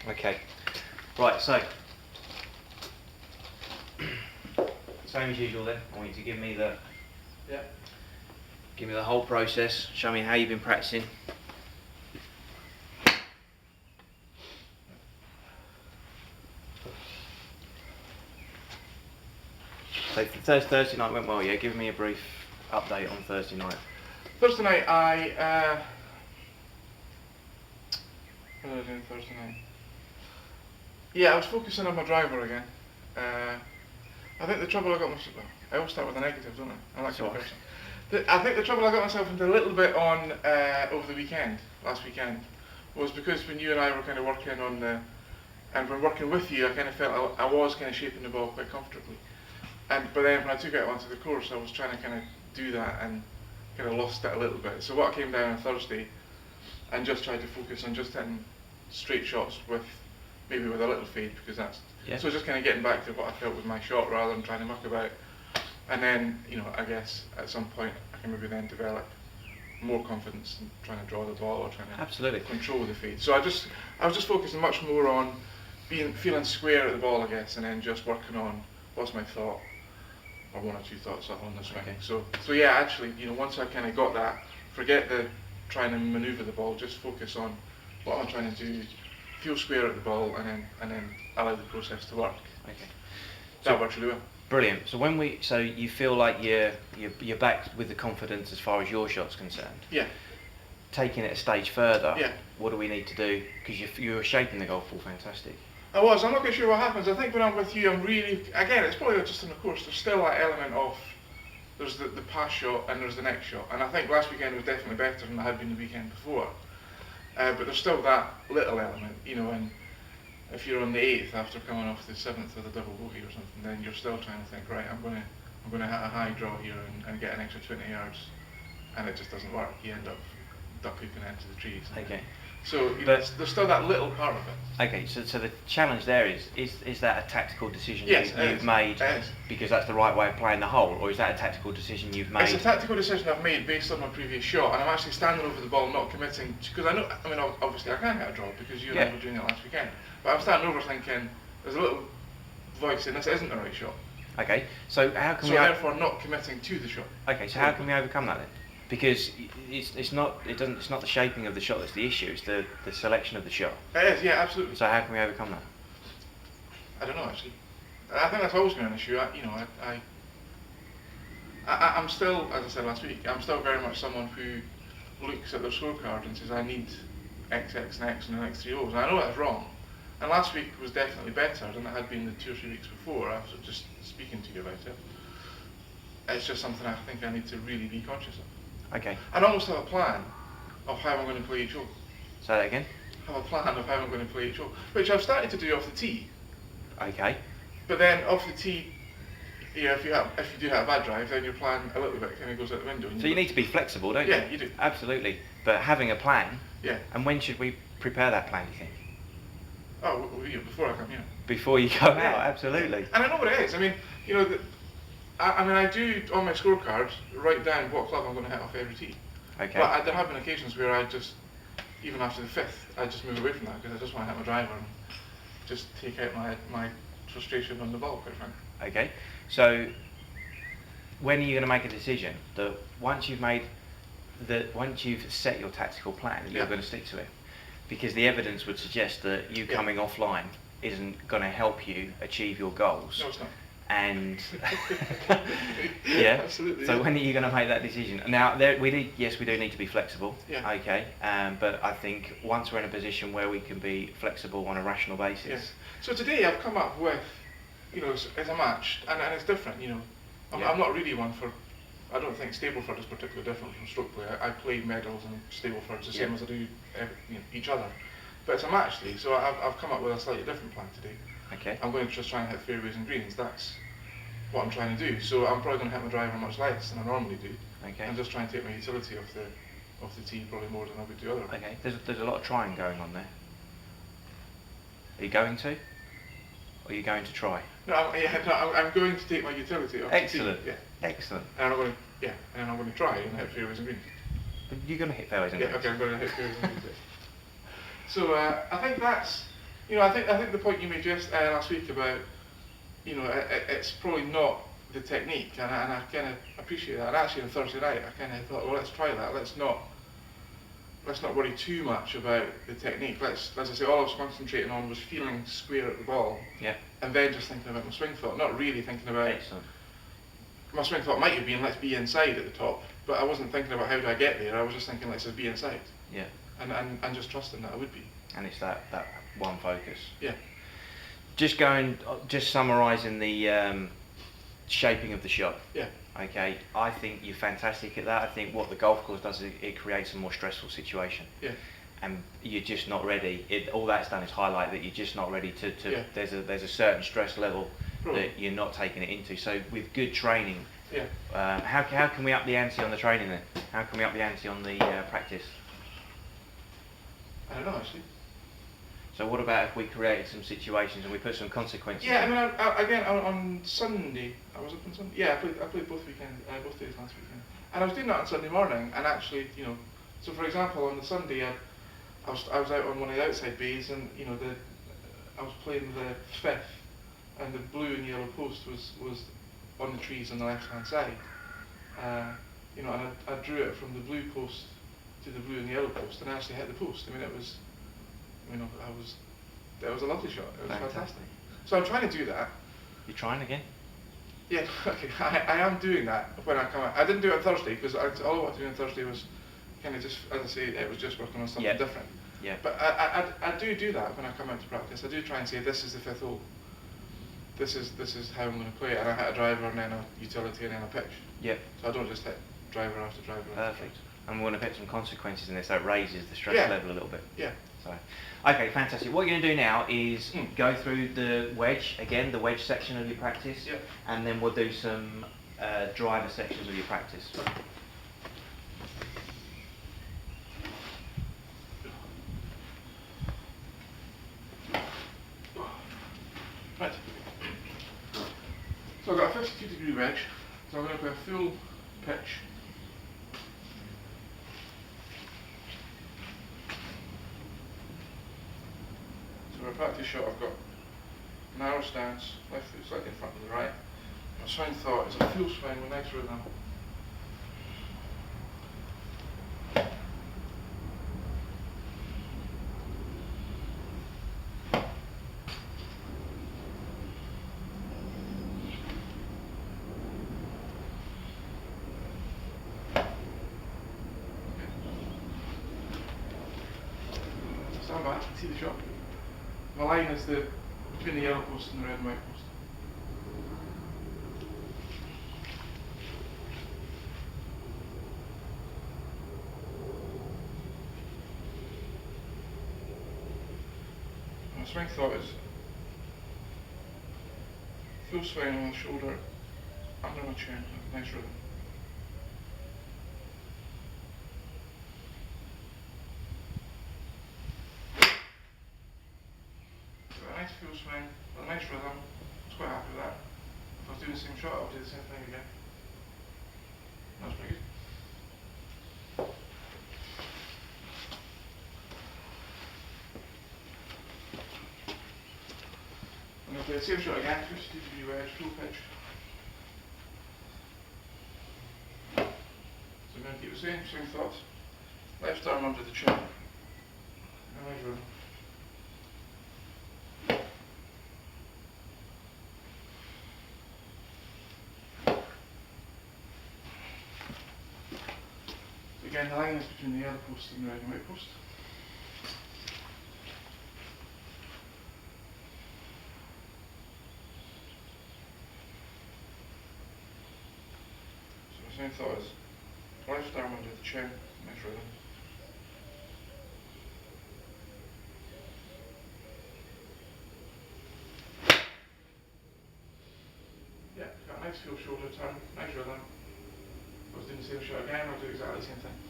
Okay. Right, so same as usual then. I want you to give me the whole process. Show me how you've been practicing. So Thursday night went well, yeah? Give me a brief update on Thursday night. Thursday night, what did I do on Thursday night? Yeah, I was focusing on my driver again. I think the trouble I got myself... I always start with the negatives, don't I? I'm that kind of person. I think the trouble I got myself into a little bit on over the weekend, last weekend, was because when you and I were kind of working on the... And when working with you, I kind of felt I was kind of shaping the ball quite comfortably. But then when I took it onto the course, I was trying to kind of do that and kind of lost it a little bit. So what I came down on Thursday and just tried to focus on just hitting straight shots with maybe with a little fade, because that's so just kind of getting back to what I felt was my shot rather than trying to muck about. And then, you know, I guess at some point I can maybe then develop more confidence in trying to draw the ball or trying to control the fade. So I was just focusing much more on feeling square at the ball, I guess, and then just working on what's my thought, or one or two thoughts on the swing. Okay. So yeah, actually, you know, once I kind of got that, forget the trying to manoeuvre the ball, just focus on what I'm trying to do, feel square at the ball, and then allow the process to work. Okay. That works really well. Brilliant. So you feel like you're back with the confidence as far as your shot's concerned. Yeah. Taking it a stage further. Yeah. What do we need to do? Because you're shaping the golf ball fantastic. I was. I'm not quite sure what happens. I think when I'm with you, I'm really, again, it's probably just in the course, there's still that element of, there's the pass shot and there's the next shot. And I think last weekend was definitely better than it had been the weekend before. But there's still that little element, you know, and if you're on the 8th after coming off the 7th with a double bogey or something, then you're still trying to think, right, I'm going to hit a high draw here and get an extra 20 yards, and it just doesn't work. You end up duck hooping into the trees. Okay. So there's still that little part of it. Okay, so the challenge there is that a tactical decision you've made because that's the right way of playing the hole, or is that a tactical decision you've made? It's a tactical decision I've made based on my previous shot, and I'm actually standing over the ball, not committing, because I mean, obviously I can hit a draw because you and I were doing it last weekend, but I'm standing over thinking, there's a little voice saying this isn't the right shot. Okay, so how can therefore not committing to the shot. Okay, so how can we overcome that then? Because it's not the shaping of the shot that's the issue, it's the selection of the shot. It is, yeah, absolutely. So how can we overcome that? I don't know, actually. I think that's always been an issue. I'm still, as I said last week, I'm still very much someone who looks at their scorecard and says, I need X, X, and X in the next 3 holes. And I know that's wrong. And last week was definitely better than it had been the 2 or 3 weeks before. I was just speaking to you about it. It's just something I think I need to really be conscious of. Okay. And almost have a plan of how I'm going to play each hole. Say that again? Have a plan of how I'm going to play each hole, which I've started to do off the tee. Okay. But then off the tee, yeah, if you do have a bad drive, then your plan a little bit kind of goes out the window. So you need to be flexible, don't you? Yeah, you do. Absolutely. But having a plan. Yeah. And when should we prepare that plan, do you think? Oh, before I come here. Before you go out, absolutely. And I know what it is. I mean, you know, I do on my scorecard write down what club I'm going to hit off every tee. Okay. But there have been occasions where I just, even after the 5th, I just move away from that because I just want to hit my driver and just take out my frustration on the ball, quite frankly. Okay. So when are you going to make a decision that once you've set your tactical plan, you're going to stick to it? Because the evidence would suggest that you coming offline isn't going to help you achieve your goals. No, it's not. And absolutely. So when are you going to make that decision? Now, we do need to be flexible. Yeah. Okay. But I think once we're in a position where we can be flexible on a rational basis. Yes. So today I've come up with, you know, as a match, and it's different. You know, I'm not really one for. I don't think Stableford is particularly different from stroke play. I play medals and Stableford's the same as I do each other. But it's a match day, so I've come up with a slightly different plan today. Okay. I'm going to just try and hit fairways and greens. That's what I'm trying to do. So I'm probably going to hit my driver much less than I normally do. Okay. And just try and take my utility off the tee probably more than I would do otherwise. Okay. There's a lot of trying going on there. Are you going to? Or are you going to try? No, I'm going to take my utility off Excellent. the tee. Yeah. Excellent. And I'm going to try and hit fairways and greens. But you're going to hit fairways and greens. Okay, I'm going to hit fairways and greens. So I think that's You know, I think the point you made just last week about, you know, it's probably not the technique, and I kind of appreciate that. And actually on Thursday night, I kind of thought, well, let's try that. Let's not worry too much about the technique. As I say, all I was concentrating on was feeling square at the ball, Yeah. and then just thinking about my swing thought, not really thinking about. Excellent. My swing thought might have been, let's be inside at the top, but I wasn't thinking about how do I get there. I was just thinking, let's just be inside. Yeah. And just trusting that I would be. And it's that one focus. Yeah. Just summarising the shaping of the shot. Yeah. Okay, I think you're fantastic at that. I think what the golf course does is it creates a more stressful situation. Yeah. And you're just not ready. All that's done is highlight that you're just not ready to Yeah. there's a certain stress level Probably. that you're not taking it into. So with good training, Yeah. how can we up the ante on the training then? How can we up the ante on the practice? I don't know actually. So what about if we created some situations and we put some consequences? Yeah, I in? mean, again on Sunday, I was up on Sunday. Yeah, I played both weekends, both days last weekend, and I was doing that on Sunday morning. And actually, you know, so for example, on the Sunday, I was out on one of the outside bays, and you know, I was playing the fifth, and the blue and yellow post was on the trees on the left hand side. You know, and I drew it from the blue post to the blue and yellow post, and I actually hit the post. I mean, it was. You know, it was a lovely shot. It was fantastic. So I'm trying to do that. You're trying again? Yeah, okay. I am doing that when I come out. I didn't do it on Thursday because all I wanted to do on Thursday was kind of just, as I say, it was just working on something different. Yeah. But I do that when I come out to practice. I do try and say, this is the fifth hole. This is how I'm going to play it. And I hit a driver and then a utility and then a pitch. Yeah. So I don't just hit driver after driver. Perfect. And we're going to put some consequences in this, so it raises the stress level a little bit. Yeah. So, okay, fantastic. What you're going to do now is go through the wedge, again, the wedge section of your practice, and then we'll do some driver sections of your practice. Right. So I've got a 52-degree wedge, so I'm going to play a full pitch. So for a practice shot, I've got narrow stance, left foot slightly in front of the right. My swing thought is a full swing with nice rhythm. Stand back, see the shot. The line is between the yellow post and the red and white post. My swing thought is full swing on the shoulder, under my chin, nice rhythm. Nice full swing, with a nice rhythm. I was quite happy with that. If I was doing the same shot, I would do the same thing again. That was pretty good. I'm going to play the same shot again, 52-degree wedge, full pitch. So I'm going to keep the same swing thoughts. Left arm under the chin. And nice rhythm. Again, the line is between the yellow post and the red and white post. So my same thought is left arm under the chin, nice rhythm. Yeah, got a nice full shoulder turn, nice rhythm. If I was doing the same shot again, I'll do exactly the same thing.